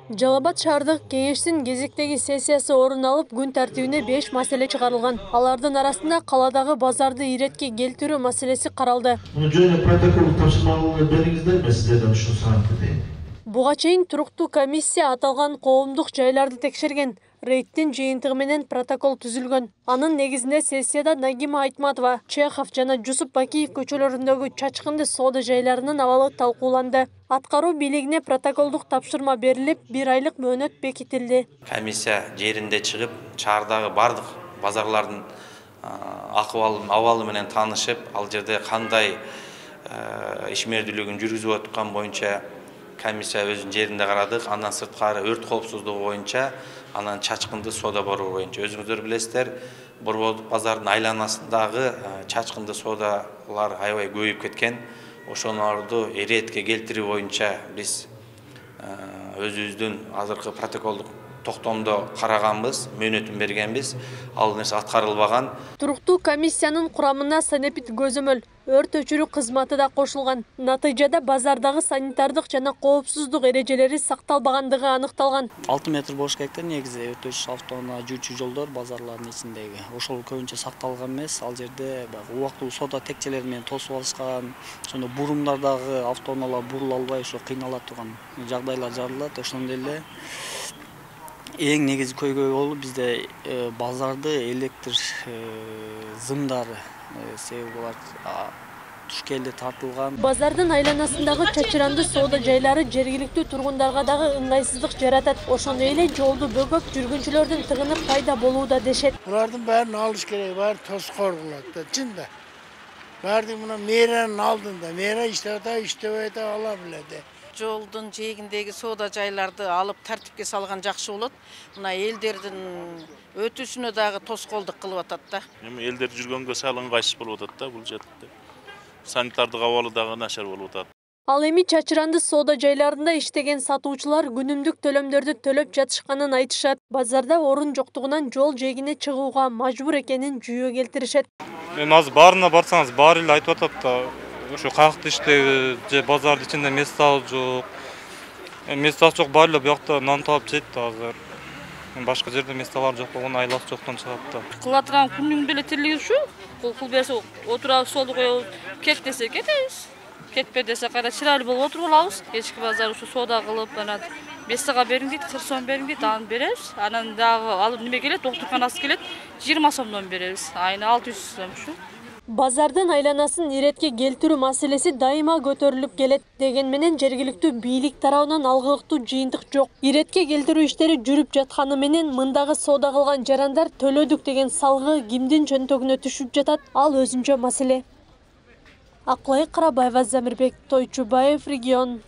Жалал Абад шаардык кеңештин кезектеги сессиясы орун алып, күн тартибине 5 маселе чыгарылган. Алардын арасында каладагы базарды иретке келтирүү маселеси каралды. Муну жөнүндө протокол тапшырмалуу бериңиздерби, сиздерден ушул сураакты дейин. Буга чейин туруктуу комиссия аталган коомдук жайларды текшерген. Рейдтин жыйынтыгы менен протокол түзүлгөн. Анын негизинде сессияда Нагима Айтматова, Чехов жана Жусуп Бакиев көчөлөрүндөгү чачкынды соода жайларынын абалы талкууланды. Аткаруу бийлигине протоколдук тапшырма берилип, 1 айлык мөөнөт бекитилди. Комиссия жеринде чыгып, шаардагы бардык базарлардын абалы менен таанышып, ал жерде кандай ишмердүүлүгүн жүргүзүп аткан боюнча комиссия өзүнүн жеринде карадык. Андан сырткары өрт коопсуздугу боюнча, анан чачкынды соода боруу боюнча. Өзүңүздөр билесиздер, Борбордук базардын айланасындагы чачкынды соодалар аябай көбөйүп кеткен. Ошолорду иретке келтирүү боюнча биз өзүбүздүн азыркы протоколдук токтомдо караганбыз, мөөнөтүн бергенбиз. Ал нерсе аткарылбаган. Туруктуу комиссиянын курамына санепит көзөмөл, өрт өчүрүү кызматы да кошулган. Натыйжада базардагы санитардык жана коопсуздук эрежелери сакталбагандыгы аныкталган. 6 метр болуш керек да негизи өтөч автоунаа жүрчү жолдор базарлардын ичиндеги. Ошол көбүнчө сакталган эмес. Ал жерде убактылуу соода текчелери менен тосуп алышкан, ошондо бурумдардагы автоунаалар бурула албай ошо кыйнала турган жагдайлар жарылат. Ошондой эле эң негизи көйгөй болуп бизде базарды электр зымдары себеби булар тушкелде тартылган. Базардын айланасындагы чачыранды соода жайлары жергиликтүү тургундарга дагы ыңгайсыздык жаратат. Ошондой эле жолду бөгөп жүргүнчүлөрдүн тыгынып пайда болууда дешет. Булардын баарын алыш керек, баары тоскоор болот да, чында. Баардыгы мына мэриянын алдында, мэрия иштеп атат, иштебей атат, ала билет. Жолдун жээгиндеги соода жайларды алып тартипке салган жакшы болот. Мына элдердин өтүшүнө дагы тоскоолдук кылып атат да. Эми элдер жүргөнгө сал ыңгайсыз болуп атат да бул жерде. Санитардык абалы дагы начар болуп атат. Ал эми чачыранды соода жайларында иштеген сатуучулар күнүмдүк төлөмдөрдү төлөп жатышканын айтышат. Базарда орун жоктугунан жол жээгине чыгууга мажбур экенин жүйө келтиришет. Эми азыр баарына барсаңыз баары эле айтып атат да. Ошо кайыкты иштеби же базардын ичинде место жок. Место жок, баары эле буякта нан таап жейт да азыр. Башка жерде местолор жок болгон айласы жоктон чыгат да. Кылып турган күнүмдүк эле тирлиги ушу. Кыл берсе отурабыз, столду коебуз. Кет десе кетебиз. Кетпе десе кайра чырайлуу болуп отуруп алабыз. Кечки базар ушу соода кылып, анан 5 сага бериң дейт, 40 сом бериң дейт, аны беребиз. Анан дагы алып неме келет, доктурканасы келет, 20 сомдон беребиз. Айына 600 сом ушу. Базардын айланасын иретке келтирүү маселеси дайыма көтөрүлүп келет. Деген менен жергиликтүү бийлик тарабынан алгылыктуу жыйынтык жок. Иретке келтирүү иштери жүрүп жатканы менен мындагы соода кылган жарандар төлөдүк деген салгы кимдин чөнтөгүнө түшүп жатат, ал өзүнчө маселе. Акылай Карабаева, Замирбек Тойчубаев, Регион.